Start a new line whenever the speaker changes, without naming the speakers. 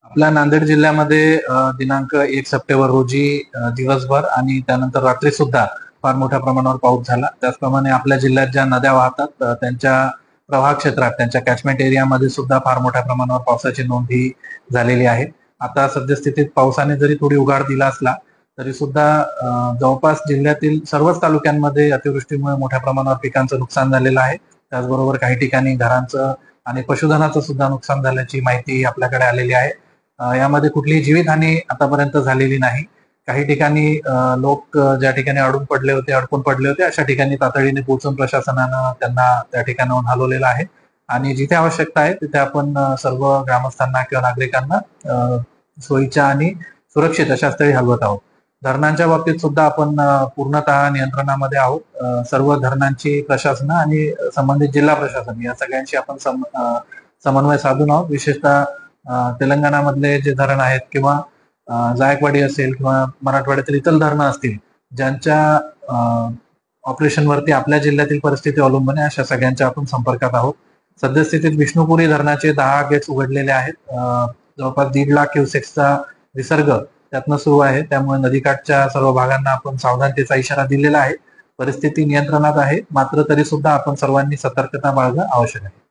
आपल्या नांदेड जिल्ह्यामध्ये दिनांक 1 सप्टेंबर रोजी दिवसभर आणि त्यानंतर रात्री सुद्धा फार मोठ्या प्रमाणावर पाऊस झाला. त्याचप्रमाणे आपल्या जिल्ह्यात ज्या नद्या वाहतात त्यांच्या प्रवाह क्षेत्रात, त्यांच्या कॅचमेंट एरियामध्ये सुद्धा फार मोठ्या प्रमाणावर पावसाची नोंद ही झालेली आहे. आता सद्यस्थितीत पावसाने जरी थोडी उघाड दिला असला तरी सुद्धा जवळपास जिल्ह्यातील सर्वच तालुक्यांमध्ये अतिवृष्टीमुळे मोठ्या प्रमाणावर पिकांचं नुकसान झालेलं आहे. त्याचबरोबर काही ठिकाणी घरांचं आणि पशुधनाचं सुद्धा नुकसान झाल्याची माहिती आपल्याकडे आलेली आहे. यामध्ये कुठलीही जीवितहानी आतापर्यंत झालेली नाही. काही ठिकाणी लोक ज्या ठिकाणी अडकून पडले होते अशा ठिकाणी तातडीने पोहोचून प्रशासनानं त्यांना त्या ठिकाणाहून हलवलेलं आहे आणि जिथे आवश्यकता आहे तिथे आपण सर्व ग्रामस्थांना किंवा नागरिकांना सोयीच्या आणि सुरक्षित अशा स्थळी हलवत आहोत. धरणांच्या बाबतीत सुद्धा आपण पूर्णतः नियंत्रणामध्ये आहोत. सर्व धरणांची प्रशासन आणि संबंधित जिल्हा प्रशासन या सगळ्यांशी आपण समन्वय साधून आहोत. विशेषतः तेलंगणामधले जे धरण आहेत किंवा जायकवाडी असेल किंवा मराठवाड्यातील इतर धरणं असतील ज्यांच्या ऑपरेशनवरती आपल्या जिल्ह्यातील परिस्थिती अवलंबून आहे अशा सगळ्यांच्या आपण संपर्कात आहोत. सद्यस्थितीत विष्णुपुरी धरणाचे 10 गेट्स उघडलेले आहेत. जवळपास 1.5 लाख क्युसेक्सचा विसर्ग त्यातनं सुरू आहे. त्यामुळे नदीकाठच्या सर्व भागांना आपण सावधानतेचा इशारा दिलेला आहे. परिस्थिती नियंत्रणात आहे, मात्र तरी सुद्धा आपण सर्वांनी सतर्कता बाळगणं आवश्यक आहे.